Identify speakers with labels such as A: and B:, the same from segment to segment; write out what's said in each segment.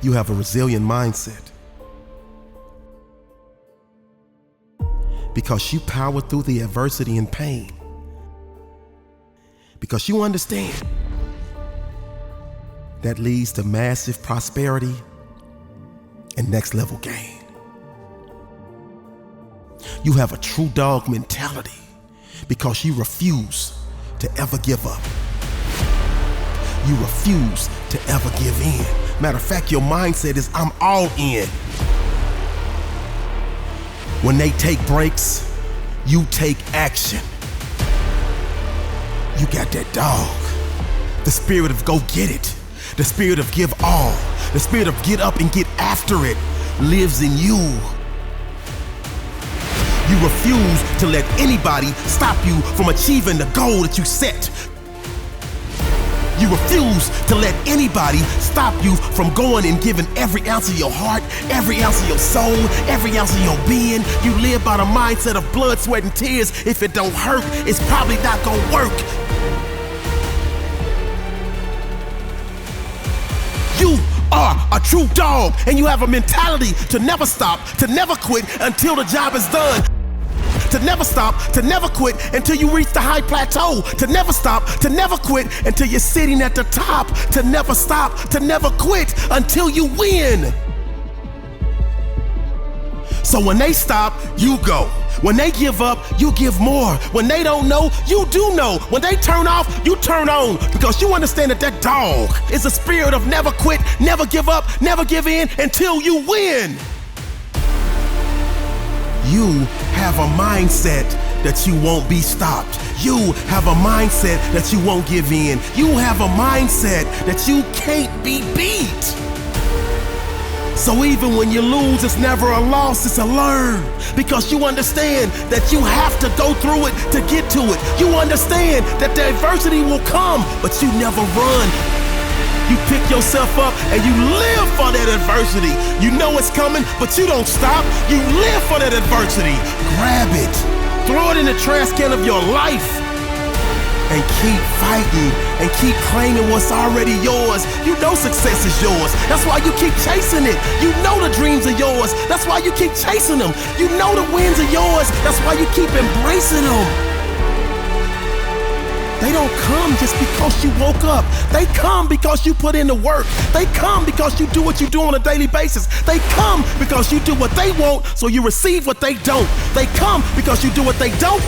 A: You have a resilient mindset because you power through the adversity and pain, because you understand that leads to massive prosperity and next level gain. You have a true dog mentality because you refuse to ever give up. You refuse to ever give in. Matter of fact, your mindset is, I'm all in. When they take breaks, you take action. You got that dog. The spirit of go get it. The spirit of give all. The spirit of get up and get after it lives in you. You refuse to let anybody stop you from achieving the goal that you set. You refuse to let anybody stop you from going and giving every ounce of your heart, every ounce of your soul, every ounce of your being. You live by the mindset of blood, sweat, and tears. If it don't hurt, it's probably not gonna work. You are a true dog, and you have a mentality to never stop, to never quit until the job is done. To never stop, to never quit until you reach the high plateau. To never stop, to never quit until you're sitting at the top. To never stop, to never quit until you win. So when they stop, you go. When they give up, you give more. When they don't know, you do know. When they turn off, you turn on, because you understand that that dog is a spirit of never quit, never give up, never give in until you win. You have a mindset that you won't be stopped. You have a mindset that you won't give in. You have a mindset that you can't be beat. So even when you lose, it's never a loss, it's a learn. Because you understand that you have to go through it to get to it. You understand that the adversity will come, but you never run. You pick yourself up and you live for that adversity. You know it's coming, but you don't stop. You live for that adversity. Grab it, throw it in the trash can of your life, and keep fighting and keep claiming what's already yours. You know success is yours. That's why you keep chasing it. You know the dreams are yours. That's why you keep chasing them. You know the wins are yours. That's why you keep embracing them. They don't come just because you woke up. They come because you put in the work. They come because you do what you do on a daily basis. They come because you do what they want, so you receive what they don't. They come because you do what they don't,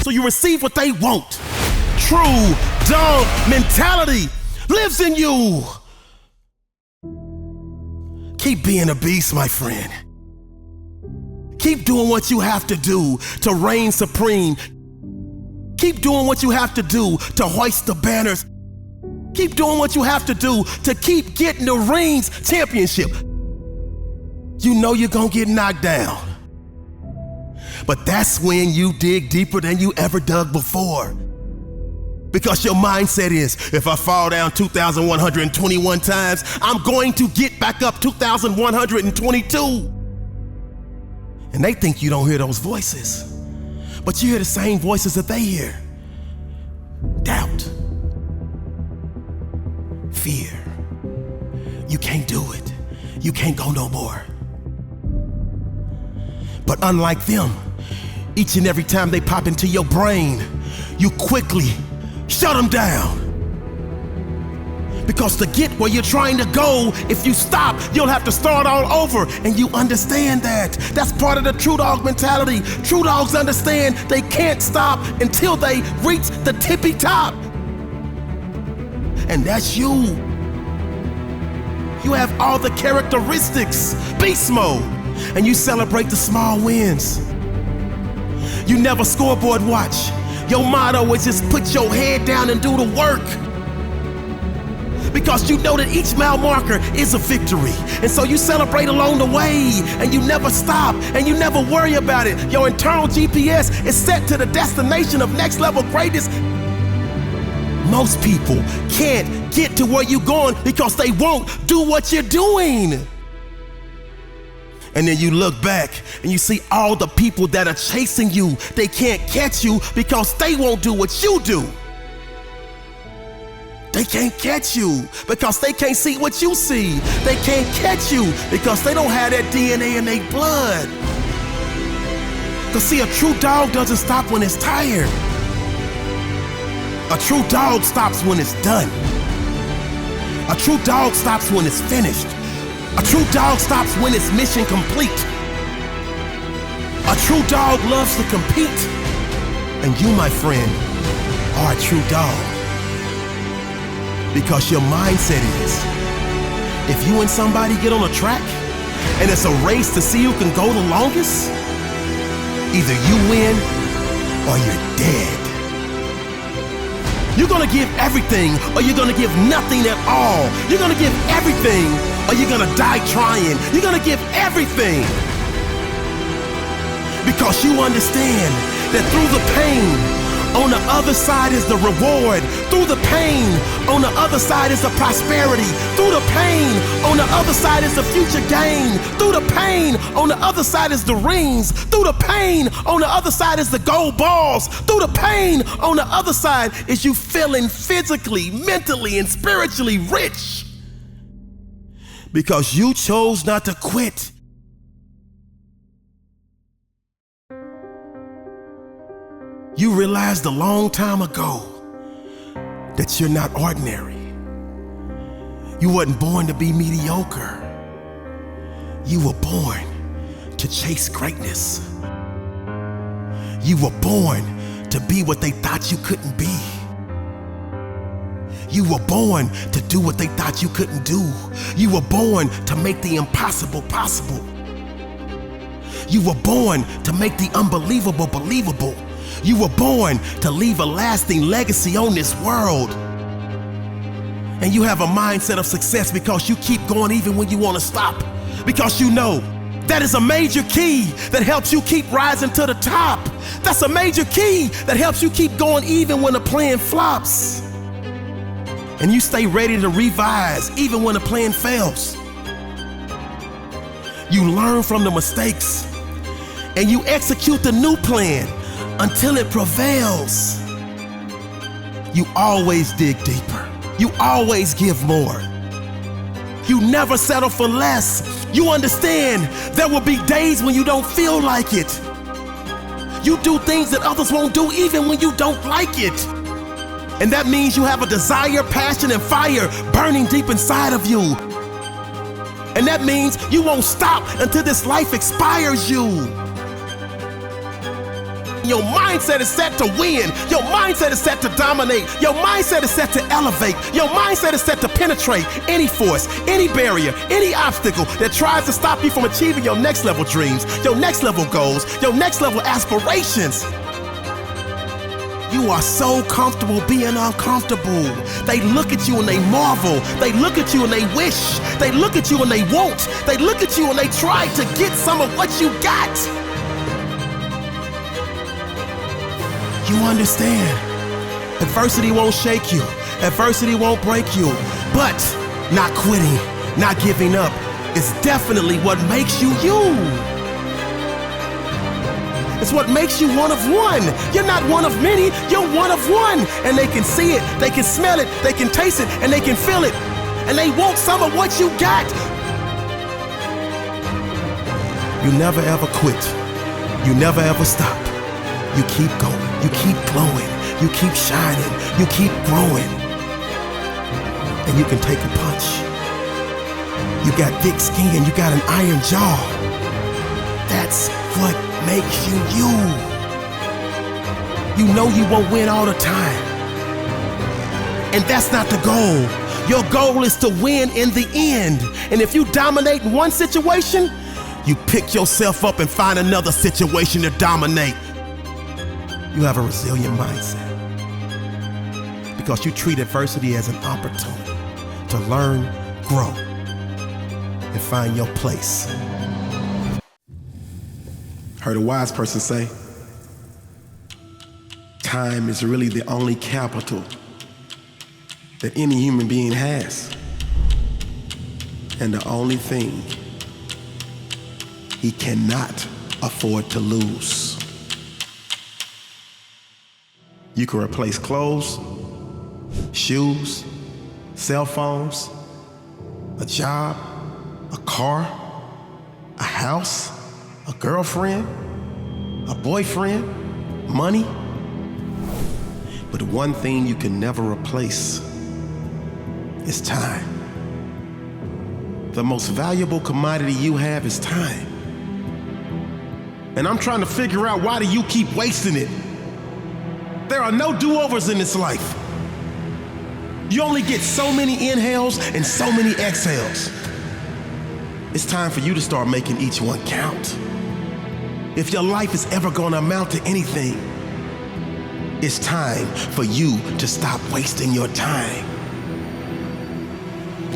A: so you receive what they want. True dog mentality lives in you. Keep being a beast, my friend. Keep doing what you have to do to reign supreme. Keep doing what you have to do to hoist the banners. Keep doing what you have to do to keep getting the rings championship. You know you're gonna get knocked down, but that's when you dig deeper than you ever dug before. Because your mindset is, if I fall down 2,121 times, I'm going to get back up 2,122. And they think you don't hear those voices, but you hear the same voices that they hear. Doubt, fear, you can't do it, you can't go no more. But unlike them, each and every time they pop into your brain, you quickly shut them down. Because to get where you're trying to go, if you stop, you'll have to start all over, and you understand that. That's part of the true dog mentality. True dogs understand they can't stop until they reach the tippy top. And that's you. You have all the characteristics, beast mode, and you celebrate the small wins. You never scoreboard watch. Your motto is just put your head down and do the work. Because you know that each mile marker is a victory. And so you celebrate along the way, and you never stop, and you never worry about it. Your internal GPS is set to the destination of next level greatness. Most people can't get to where you're going because they won't do what you're doing. And then you look back and you see all the people that are chasing you. They can't catch you because they won't do what you do. They can't catch you because they can't see what you see. They can't catch you because they don't have that DNA in their blood. Because see, a true dog doesn't stop when it's tired. A true dog stops when it's done. A true dog stops when it's finished. A true dog stops when it's mission complete. A true dog loves to compete. And you, my friend, are a true dog. Because your mindset is, if you and somebody get on a track and it's a race to see who can go the longest, either you win or you're dead. You're gonna give everything or you're gonna give nothing at all. You're gonna give everything or you're gonna die trying. You're gonna give everything. Because you understand that through the pain, on the other side is the reward. Through the pain, on the other side is the prosperity. Through the pain, on the other side is the future gain. Through the pain, on the other side is the rings. Through the pain, on the other side is the gold balls. Through the pain, on the other side is you feeling physically, mentally, and spiritually rich. Because you chose not to quit. You realized a long time ago that you're not ordinary. You wasn't born to be mediocre. You were born to chase greatness. You were born to be what they thought you couldn't be. You were born to do what they thought you couldn't do. You were born to make the impossible possible. You were born to make the unbelievable believable. You were born to leave a lasting legacy on this world. And you have a mindset of success because you keep going even when you want to stop. Because you know that is a major key that helps you keep rising to the top. That's a major key that helps you keep going even when the plan flops. And you stay ready to revise even when the plan fails. You learn from the mistakes and you execute the new plan until it prevails. You always dig deeper. You always give more. You never settle for less. You understand there will be days when you don't feel like it. You do things that others won't do even when you don't like it. And that means you have a desire, passion, and fire burning deep inside of you. And that means you won't stop until this life expires you. Your mindset is set to win. Your mindset is set to dominate. Your mindset is set to elevate. Your mindset is set to penetrate any force, any barrier, any obstacle that tries to stop you from achieving your next level dreams, your next level goals, your next level aspirations. You are so comfortable being uncomfortable. They look at you and they marvel. They look at you and they wish. They look at you and they won't. They look at you and they try to get some of what you got. You understand, adversity won't shake you, adversity won't break you, but not quitting, not giving up is definitely what makes you you. It's what makes you one of one. You're not one of many, you're one of one. And they can see it, they can smell it, they can taste it, and they can feel it. And they want some of what you got. You never ever quit. You never ever stop. You keep going, you keep glowing, you keep shining, you keep growing. And you can take a punch. You got thick skin, you got an iron jaw. That's what makes you you. You know you won't win all the time. And that's not the goal. Your goal is to win in the end. And if you dominate in one situation, you pick yourself up and find another situation to dominate. You have a resilient mindset because you treat adversity as an opportunity to learn, grow, and find your place. Heard a wise person say, time is really the only capital that any human being has, and the only thing he cannot afford to lose. You can replace clothes, shoes, cell phones, a job, a car, a house, a girlfriend, a boyfriend, money. But one thing you can never replace is time. The most valuable commodity you have is time. And I'm trying to figure out, why do you keep wasting it? There are no do-overs in this life. You only get so many inhales and so many exhales. It's time for you to start making each one count. If your life is ever going to amount to anything, it's time for you to stop wasting your time.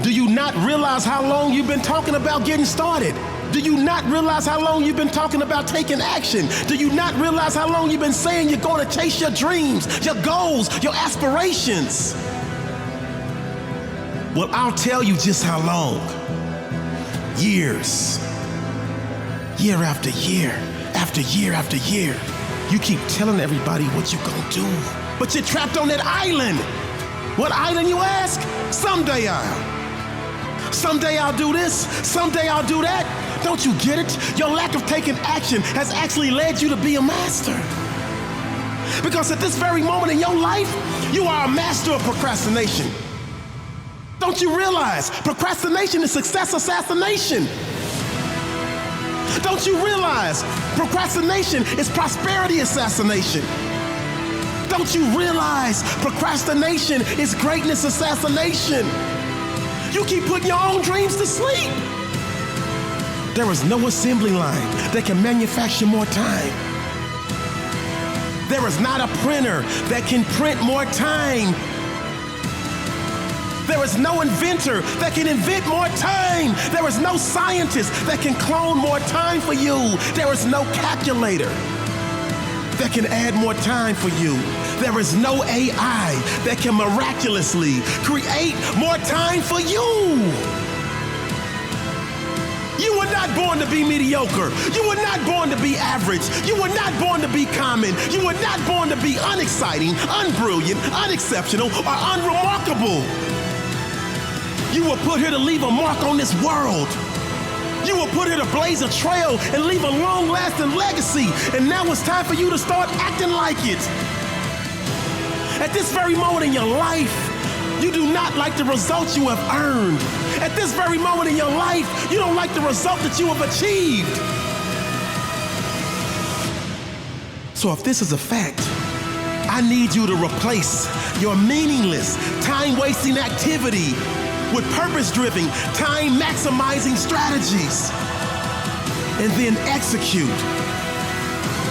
A: Do you not realize how long you've been talking about getting started? Do you not realize how long you've been talking about taking action? Do you not realize how long you've been saying you're going to chase your dreams, your goals, your aspirations? Well, I'll tell you just how long. Years. Year after year, after year after year. You keep telling everybody what you're gonna do, but you're trapped on that island. What island, you ask? Someday I'll do this, someday I'll do that. Don't you get it? Your lack of taking action has actually led you to be a master. Because at this very moment in your life, you are a master of procrastination. Don't you realize procrastination is success assassination? Don't you realize procrastination is prosperity assassination? Don't you realize procrastination is greatness assassination? You keep putting your own dreams to sleep. There is no assembly line that can manufacture more time. There is not a printer that can print more time. There is no inventor that can invent more time. There is no scientist that can clone more time for you. There is no calculator that can add more time for you. There is no AI that can miraculously create more time for you. You were not born to be mediocre. You were not born to be average. You were not born to be common. You were not born to be unexciting, unbrilliant, unexceptional, or unremarkable. You were put here to leave a mark on this world. You were put here to blaze a trail and leave a long-lasting legacy. And now it's time for you to start acting like it. At this very moment in your life, you do not like the results you have earned. At this very moment in your life, you don't like the result that you have achieved. So if this is a fact, I need you to replace your meaningless, time-wasting activity with purpose-driven, time-maximizing strategies. And then execute.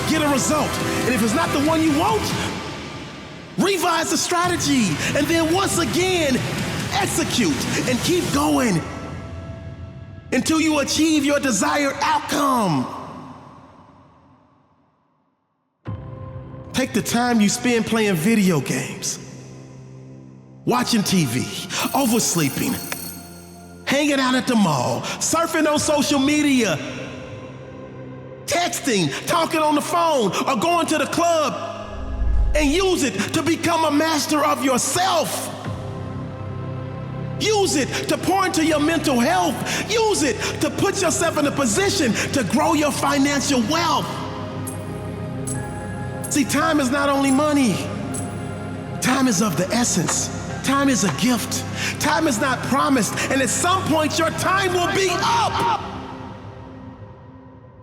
A: Get a result. And if it's not the one you want, revise the strategy. And then once again, execute and keep going until you achieve your desired outcome. Take the time you spend playing video games, watching TV, oversleeping, hanging out at the mall, surfing on social media, texting, talking on the phone, or going to the club, and use it to become a master of yourself. Use it to pour into your mental health. Use it to put yourself in a position to grow your financial wealth. See, time is not only money. Time is of the essence. Time is a gift. Time is not promised, and at some point your time will be up.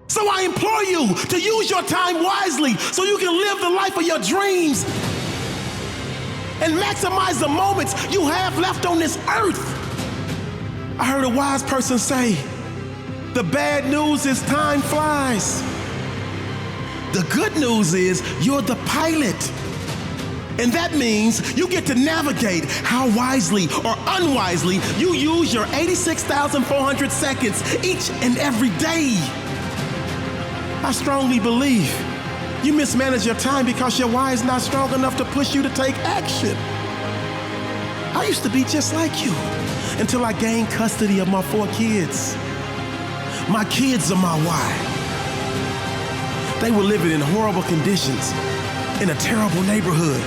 A: So I implore you to use your time wisely so you can live the life of your dreams and maximize the moments you have left on this earth. I heard a wise person say, the bad news is time flies. The good news is you're the pilot. And that means you get to navigate how wisely or unwisely you use your 86,400 seconds each and every day. I strongly believe you mismanage your time because your why is not strong enough to push you to take action. I used to be just like you until I gained custody of my 4 kids. My kids are my why. They were living in horrible conditions in a terrible neighborhood.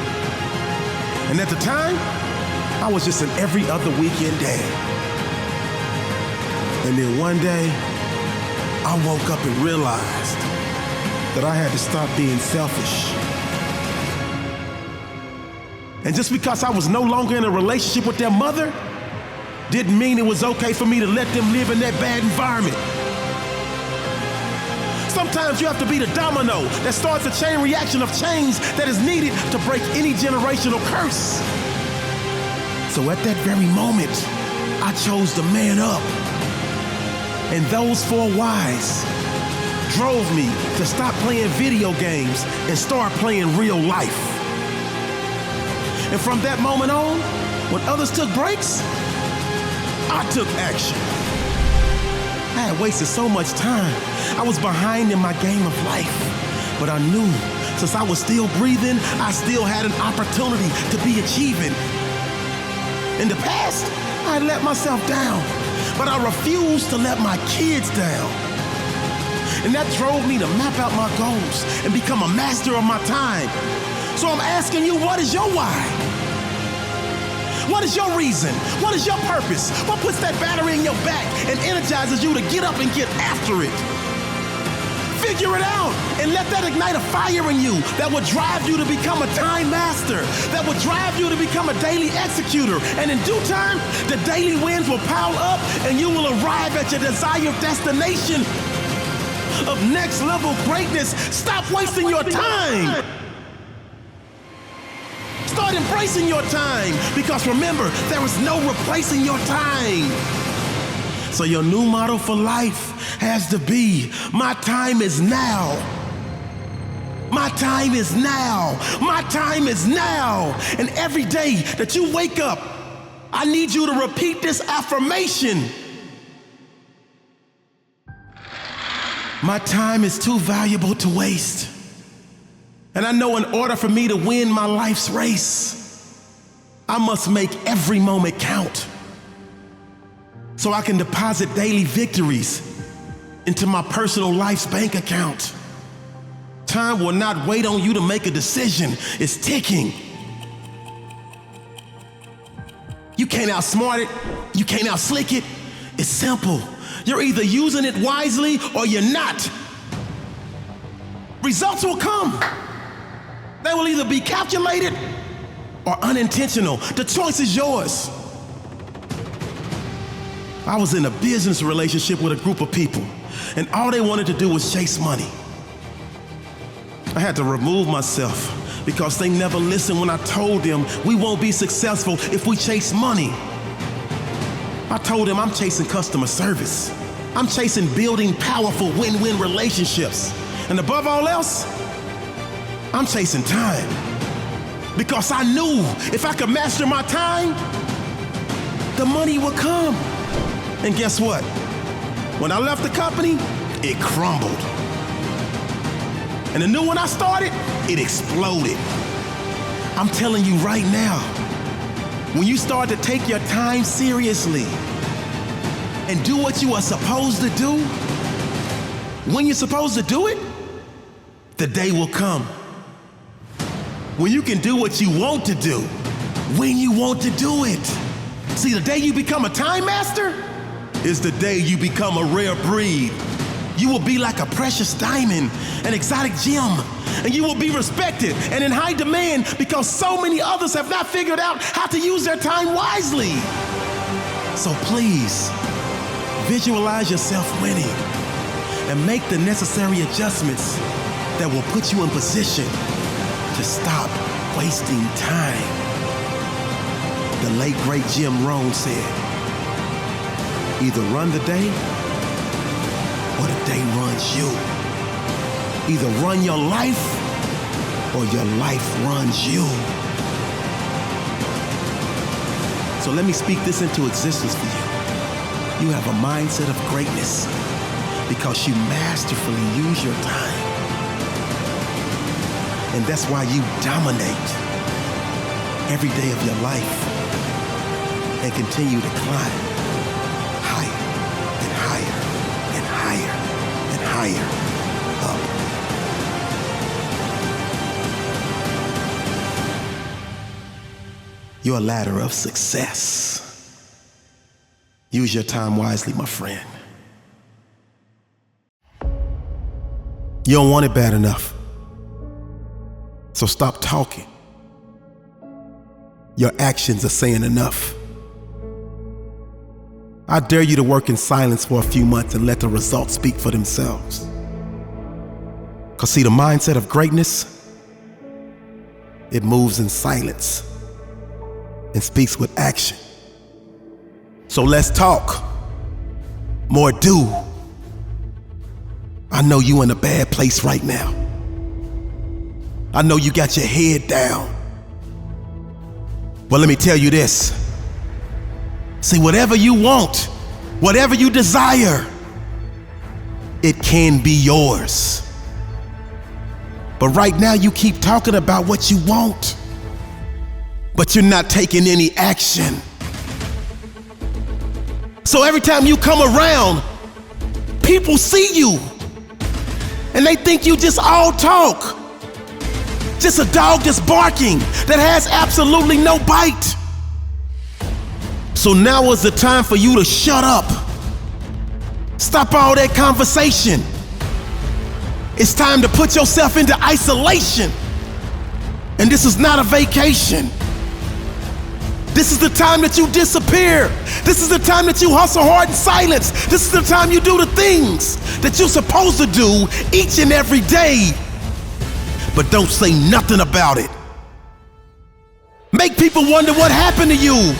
A: And at the time, I was just an every other weekend dad. And then one day, I woke up and realized that I had to stop being selfish. And just because I was no longer in a relationship with their mother, didn't mean it was okay for me to let them live in that bad environment. Sometimes you have to be the domino that starts a chain reaction of change that is needed to break any generational curse. So at that very moment, I chose to man up. And those 4 whys drove me to stop playing video games and start playing real life. And from that moment on, when others took breaks, I took action. I had wasted so much time. I was behind in my game of life. But I knew since I was still breathing, I still had an opportunity to be achieving. In the past, I had let myself down, but I refused to let my kids down. And that drove me to map out my goals and become a master of my time. So I'm asking you, what is your why? What is your reason? What is your purpose? What puts that battery in your back and energizes you to get up and get after it? Figure it out and let that ignite a fire in you that will drive you to become a time master, that will drive you to become a daily executor. And in due time, the daily wins will pile up and you will arrive at your desired destination of next level greatness. Stop wasting your time. Start embracing your time, because remember, there is no replacing your time. So your new motto for life has to be, my time is now. My time is now. My time is now. And every day that you wake up, I need you to repeat this affirmation. My time is too valuable to waste. And I know in order for me to win my life's race, I must make every moment count so I can deposit daily victories into my personal life's bank account. Time will not wait on you to make a decision. It's ticking. You can't outsmart it. You can't outslick it. It's simple. You're either using it wisely or you're not. Results will come. They will either be calculated or unintentional. The choice is yours. I was in a business relationship with a group of people, and all they wanted to do was chase money. I had to remove myself because they never listened when I told them we won't be successful if we chase money. I told them I'm chasing customer service. I'm chasing building powerful win-win relationships. And above all else, I'm chasing time. Because I knew if I could master my time, the money would come. And guess what? When I left the company, it crumbled. And the new one I started, it exploded. I'm telling you right now, when you start to take your time seriously and do what you are supposed to do, when you're supposed to do it, the day will come when you can do what you want to do, when you want to do it. See, the day you become a time master is the day you become a rare breed. You will be like a precious diamond, an exotic gem, and you will be respected and in high demand because so many others have not figured out how to use their time wisely. So please, visualize yourself winning and make the necessary adjustments that will put you in position to stop wasting time. The late, great Jim Rohn said, either run the day or the day runs you. Either run your life or your life runs you. So let me speak this into existence for you. You have a mindset of greatness because you masterfully use your time. And that's why you dominate every day of your life and continue to climb higher and higher and higher and higher up. your ladder of success. Use your time wisely, my friend. You don't want it bad enough. So stop talking. Your actions are saying enough. I dare you to work in silence for a few months and let the results speak for themselves. Because see, the mindset of greatness, it moves in silence and speaks with action. So let's talk, more do. I know you in a bad place right now. I know you got your head down. Well, let me tell you this. See, whatever you want, whatever you desire, it can be yours. But right now you keep talking about what you want, but you're not taking any action. So every time you come around, people see you and they think you just all talk. Just a dog that's barking, that has absolutely no bite. So now is the time for you to shut up. Stop all that conversation. It's time to put yourself into isolation. And this is not a vacation. This is the time that you disappear. This is the time that you hustle hard in silence. This is the time you do the things that you're supposed to do each and every day. But don't say nothing about it. Make people wonder what happened to you.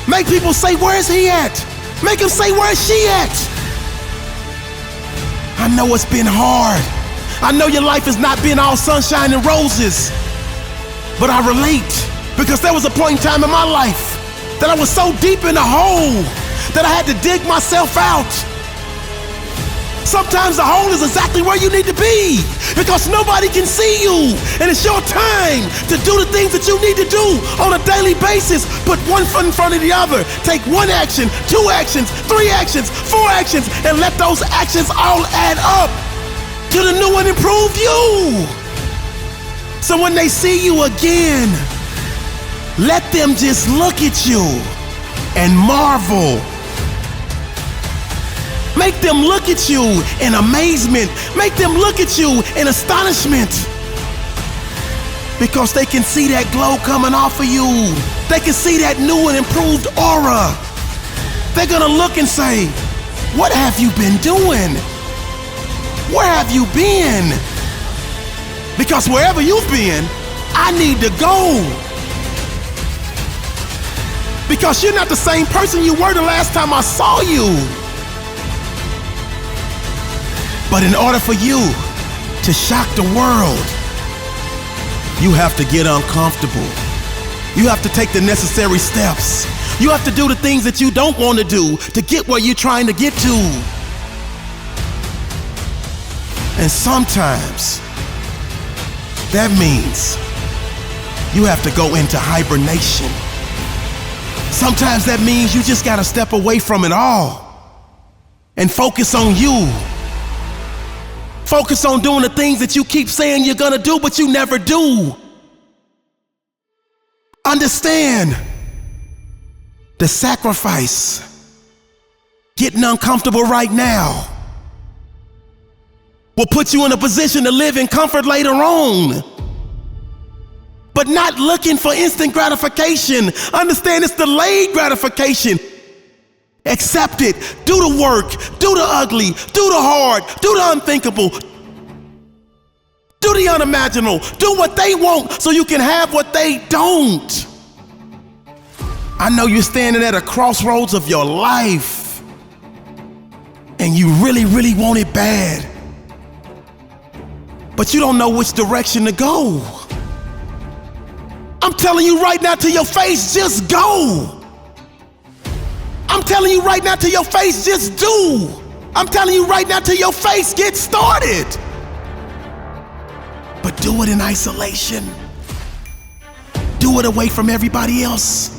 A: Make people say, where's he at? Make them say, where's she at? I know it's been hard. I know your life has not been all sunshine and roses. But I relate, because there was a point in time in my life that I was so deep in a hole that I had to dig myself out. Sometimes the hole is exactly where you need to be, because nobody can see you, and it's your time to do the things that you need to do on a daily basis. Put one foot in front of the other. Take one action, 2 actions, 3 actions, 4 actions, and let those actions all add up to the new and improved you. So when they see you again, let them just look at you and marvel. Make them look at you in amazement. Make them look at you in astonishment. Because they can see that glow coming off of you. They can see that new and improved aura. They're gonna look and say, what have you been doing? Where have you been? Because wherever you've been, I need to go. Because you're not the same person you were the last time I saw you. But in order for you to shock the world, you have to get uncomfortable. You have to take the necessary steps. You have to do the things that you don't want to do to get where you're trying to get to. And sometimes that means you have to go into hibernation. Sometimes that means you just gotta step away from it all and focus on you. Focus on doing the things that you keep saying you're gonna do, but you never do. Understand the sacrifice, getting uncomfortable right now, will put you in a position to live in comfort later on. But not looking for instant gratification. Understand it's delayed gratification. Accept it. Do the work. Do the ugly. Do the hard. Do the unthinkable. Do the unimaginable. Do what they want so you can have what they don't. I know you're standing at a crossroads of your life and you really, really want it bad, but you don't know which direction to go. I'm telling you right now to your face, just go. I'm telling you right now to your face, just do. I'm telling you right now to your face, get started. But do it in isolation. Do it away from everybody else.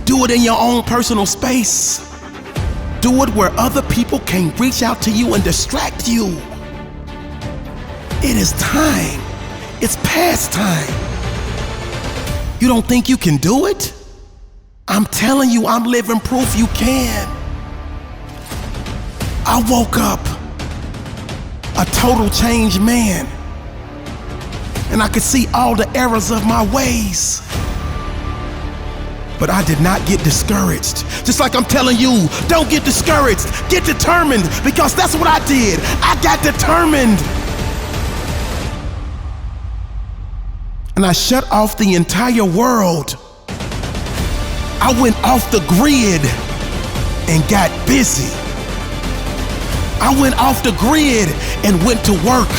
A: Do it in your own personal space. Do it where other people can't reach out to you and distract you. It is time. It's past time. You don't think you can do it? I'm telling you, I'm living proof you can. I woke up a total changed man, and I could see all the errors of my ways. But I did not get discouraged. Just like I'm telling you, don't get discouraged. Get determined, because that's what I did. I got determined. And I shut off the entire world. I went off the grid and got busy. I went off the grid and went to work.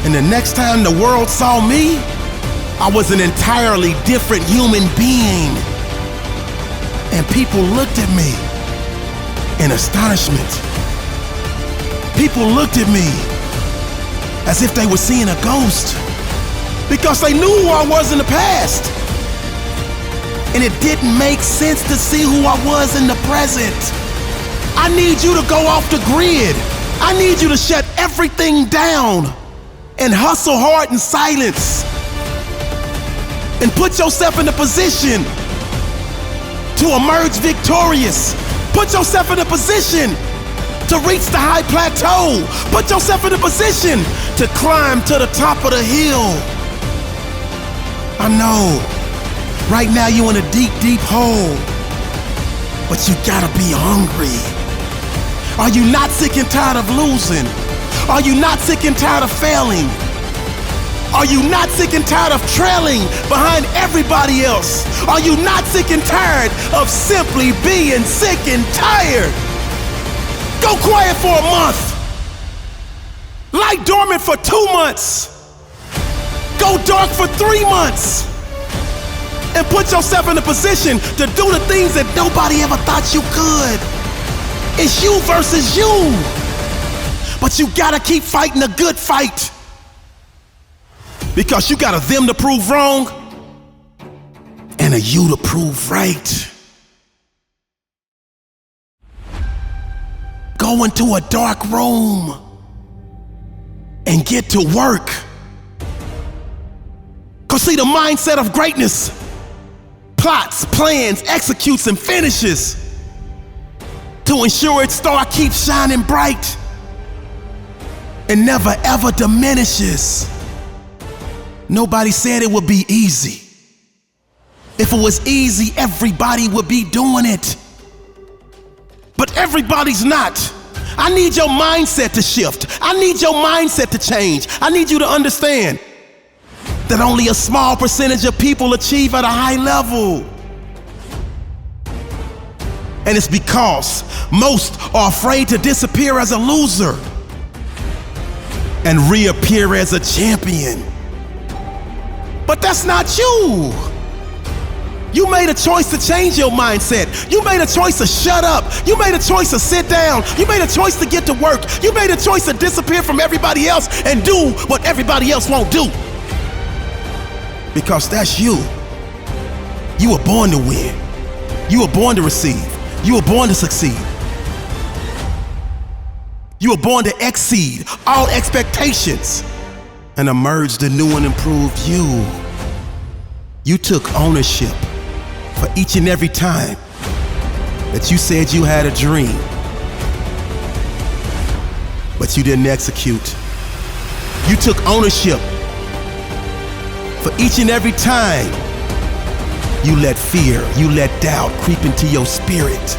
A: And the next time the world saw me, I was an entirely different human being. And people looked at me in astonishment. People looked at me as if they were seeing a ghost, because they knew who I was in the past. And it didn't make sense to see who I was in the present. I need you to go off the grid. I need you to shut everything down and hustle hard in silence and put yourself in a position to emerge victorious. Put yourself in a position to reach the high plateau. Put yourself in a position to climb to the top of the hill. I know, right now you're in a deep, deep hole, but you gotta be hungry. Are you not sick and tired of losing? Are you not sick and tired of failing? Are you not sick and tired of trailing behind everybody else? Are you not sick and tired of simply being sick and tired? Go quiet for a month. Lie dormant for 2 months. Go dark for 3 months. And put yourself in a position to do the things that nobody ever thought you could. It's you versus you. But you gotta keep fighting a good fight, because you got a them to prove wrong and a you to prove right. Go into a dark room and get to work. Cause see, the mindset of greatness plots, plans, executes, and finishes to ensure its star keeps shining bright and never ever diminishes. Nobody said it would be easy. If it was easy, everybody would be doing it. But everybody's not. I need your mindset to shift. I need your mindset to change. I need you to understand that only a small percentage of people achieve at a high level. And it's because most are afraid to disappear as a loser and reappear as a champion. But that's not you. You made a choice to change your mindset. You made a choice to shut up. You made a choice to sit down. You made a choice to get to work. You made a choice to disappear from everybody else and do what everybody else won't do. Because that's you. You were born to win. You were born to receive. You were born to succeed. You were born to exceed all expectations and emerge the new and improved you. You took ownership for each and every time that you said you had a dream, but you didn't execute. You took ownership for each and every time you let fear, you let doubt creep into your spirit,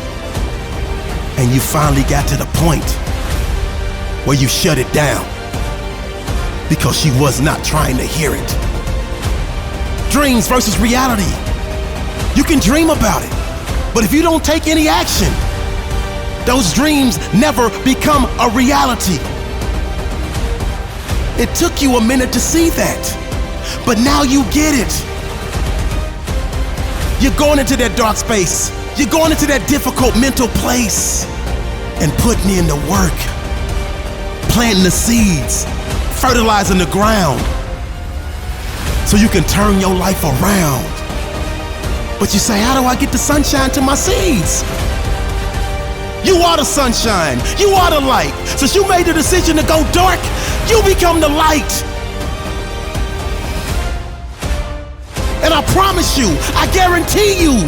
A: and you finally got to the point where you shut it down because she was not trying to hear it. Dreams versus reality. You can dream about it, but if you don't take any action, those dreams never become a reality. It took you a minute to see that, but now you get it. You're going into that dark space. You're going into that difficult mental place and putting in the work, planting the seeds, fertilizing the ground so you can turn your life around. But you say, how do I get the sunshine to my seeds? You are the sunshine. You are the light. Since you made the decision to go dark, you become the light. And I promise you, I guarantee you,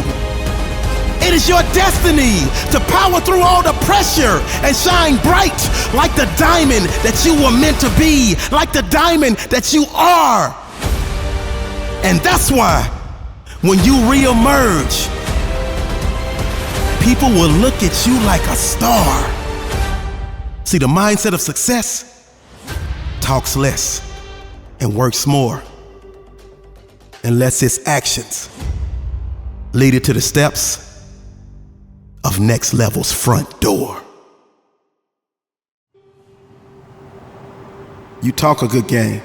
A: it is your destiny to power through all the pressure and shine bright like the diamond that you were meant to be, like the diamond that you are. And that's why when you reemerge, people will look at you like a star. See, the mindset of success talks less and works more, and lets its actions lead it to the steps of next level's front door. You talk a good game,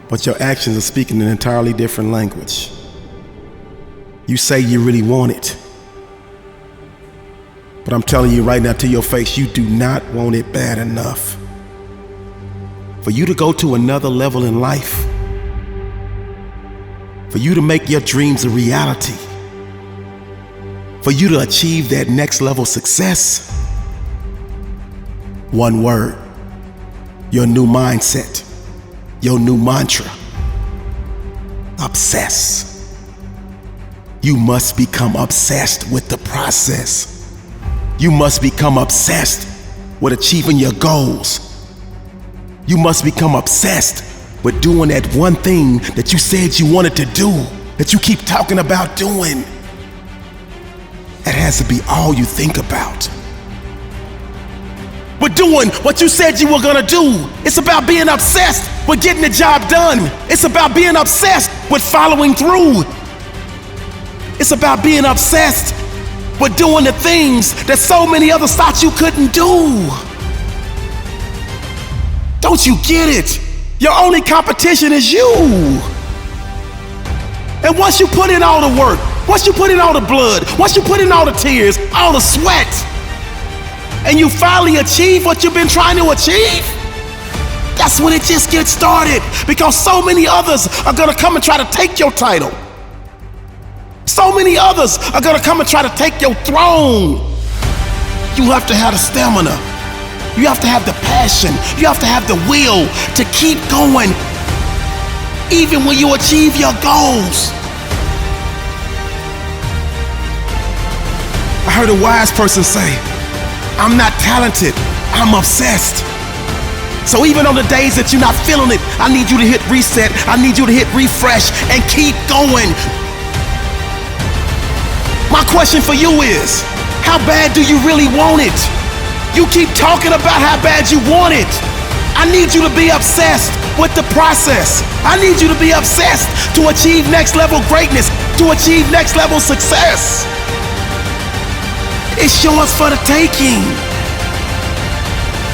A: but your actions are speaking an entirely different language. You say you really want it, but I'm telling you right now to your face, you do not want it bad enough. For you to go to another level in life, for you to make your dreams a reality, for you to achieve that next level success, one word, your new mindset, your new mantra: obsess. You must become obsessed with the process. You must become obsessed with achieving your goals. You must become obsessed with doing that one thing that you said you wanted to do, that you keep talking about doing. That has to be all you think about. With doing what you said you were gonna do. It's about being obsessed with getting the job done. It's about being obsessed with following through. It's about being obsessed with doing the things that so many others thought you couldn't do. Don't you get it? Your only competition is you. And once you put in all the work, once you put in all the blood, once you put in all the tears, all the sweat, and you finally achieve what you've been trying to achieve, that's when it just gets started. Because so many others are gonna come and try to take your title. So many others are gonna come and try to take your throne. You have to have the stamina. You have to have the passion. You have to have the will to keep going, even when you achieve your goals. I heard a wise person say, I'm not talented, I'm obsessed. So even on the days that you're not feeling it, I need you to hit reset, I need you to hit refresh and keep going. My question for you is, how bad do you really want it? You keep talking about how bad you want it. I need you to be obsessed with the process. I need you to be obsessed to achieve next level greatness, to achieve next level success. It's yours for the taking.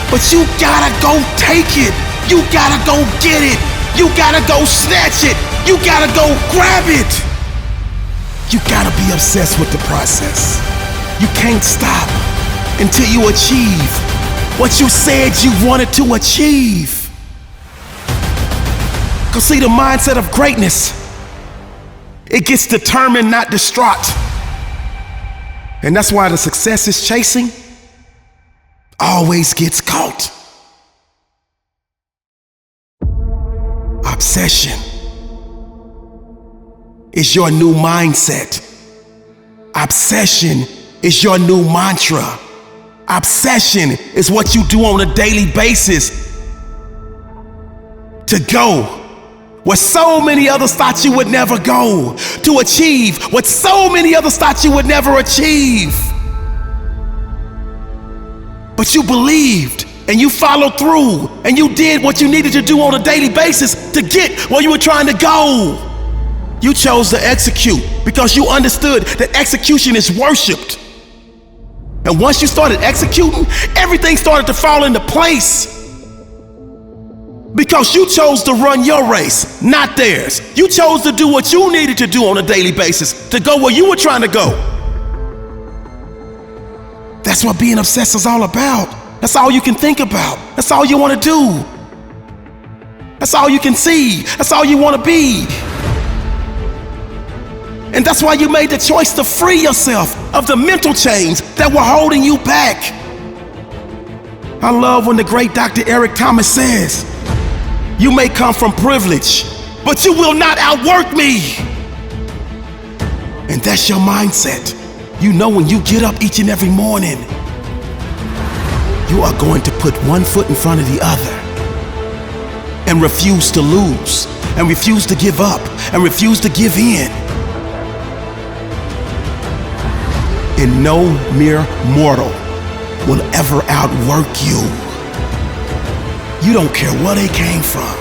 A: But you gotta go take it. You gotta go get it. You gotta go snatch it. You gotta go grab it. You gotta be obsessed with the process. You can't stop until you achieve what you said you wanted to achieve. Cause see, the mindset of greatness, it gets determined, not distraught. And that's why the success is chasing always gets caught. Obsession is your new mindset. Obsession is your new mantra. Obsession is what you do on a daily basis to go where so many others thought you would never go, to achieve what so many others thought you would never achieve. But you believed and you followed through and you did what you needed to do on a daily basis to get where you were trying to go. You chose to execute because you understood that execution is worshipped. And once you started executing, everything started to fall into place. Because you chose to run your race, not theirs. You chose to do what you needed to do on a daily basis to go where you were trying to go. That's what being obsessed is all about. That's all you can think about. That's all you want to do. That's all you can see. That's all you want to be. And that's why you made the choice to free yourself of the mental chains that were holding you back. I love when the great Dr. Eric Thomas says, you may come from privilege, but you will not outwork me. And that's your mindset. You know when you get up each and every morning, you are going to put one foot in front of the other and refuse to lose, and refuse to give up, and refuse to give in. And no mere mortal will ever outwork you. You don't care where they came from.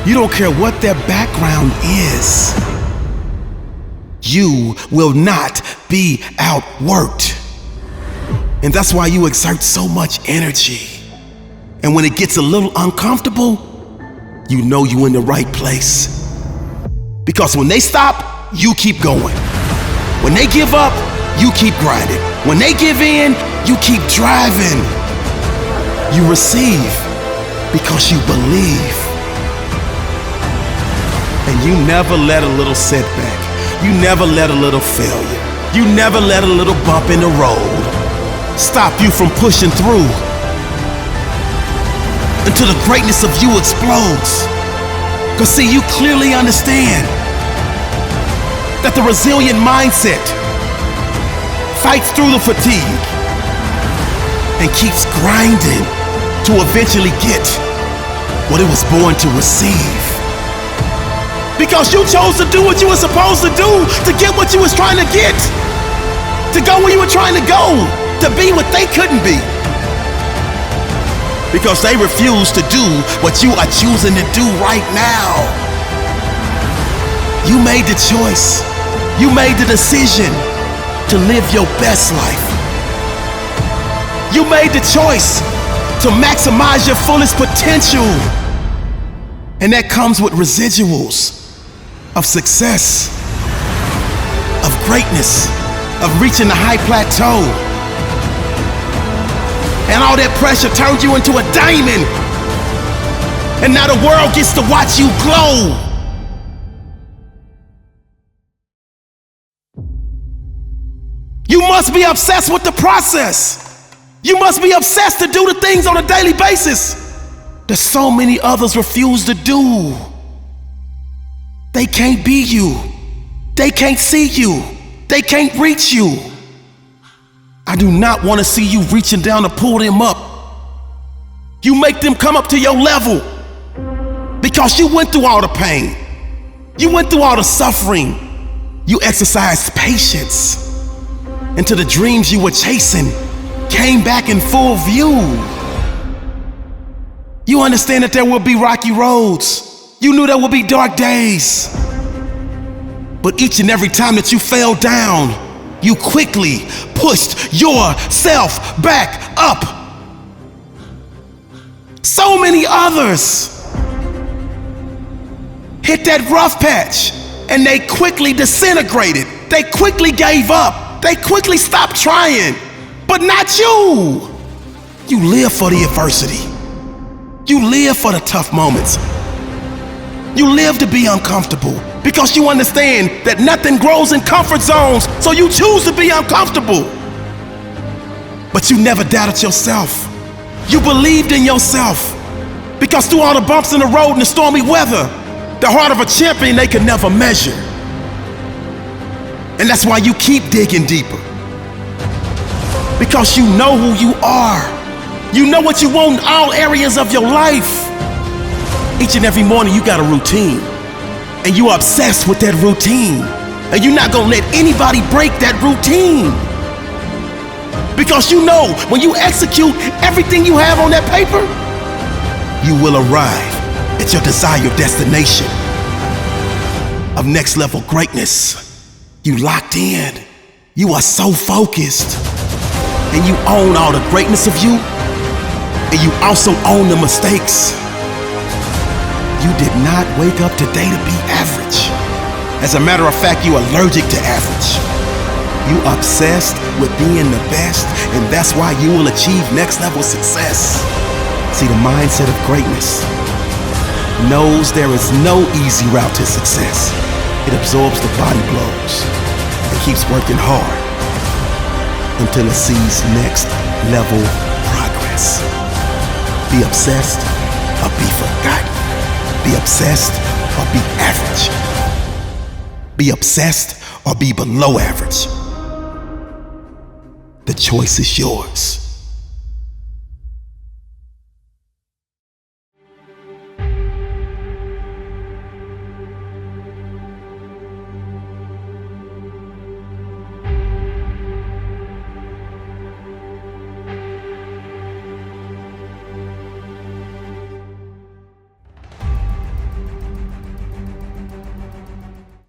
A: You don't care what their background is. You will not be outworked. And that's why you exert so much energy. And when it gets a little uncomfortable, you know you're in the right place. Because when they stop, you keep going. When they give up, you keep grinding. When they give in, you keep driving. You receive because you believe. And you never let a little setback, you never let a little failure, you never let a little bump in the road stop you from pushing through until the greatness of you explodes. Because see, you clearly understand that the resilient mindset fights through the fatigue and keeps grinding to eventually get what it was born to receive. Because you chose to do what you were supposed to do, to get what you was trying to get, to go where you were trying to go, to be what they couldn't be. Because they refuse to do what you are choosing to do right now. You made the choice. You made the decision to live your best life. You made the choice to maximize your fullest potential. And that comes with residuals of success, of greatness, of reaching the high plateau. And all that pressure turned you into a diamond. And now the world gets to watch you glow. You must be obsessed with the process. You must be obsessed to do the things on a daily basis that so many others refuse to do. They can't be you. They can't see you. They can't reach you. I do not want to see you reaching down to pull them up. You make them come up to your level because you went through all the pain. You went through all the suffering. You exercised patience until the dreams you were chasing came back in full view. You understand that there will be rocky roads. You knew there would be dark days. But each and every time that you fell down, you quickly pushed yourself back up. So many others hit that rough patch and they quickly disintegrated. They quickly gave up. They quickly stopped trying. But not you. You live for the adversity. You live for the tough moments. You live to be uncomfortable because you understand that nothing grows in comfort zones, so you choose to be uncomfortable. But you never doubted yourself. You believed in yourself because through all the bumps in the road and the stormy weather, the heart of a champion they could never measure. And that's why you keep digging deeper. Because you know who you are. You know what you want in all areas of your life. Each and every morning you got a routine, and you are obsessed with that routine, and you're not gonna let anybody break that routine. Because you know when you execute everything you have on that paper, you will arrive at your desired destination of next level greatness. You locked in, you are so focused, and you own all the greatness of you, and you also own the mistakes. You did not wake up today to be average. As a matter of fact, you're allergic to average. You obsessed with being the best, and that's why you will achieve next level success. See, the mindset of greatness knows there is no easy route to success. It absorbs the body blows and keeps working hard until it sees next level progress. Be obsessed or be forgotten. Be obsessed or be average. Be obsessed or be below average. The choice is yours.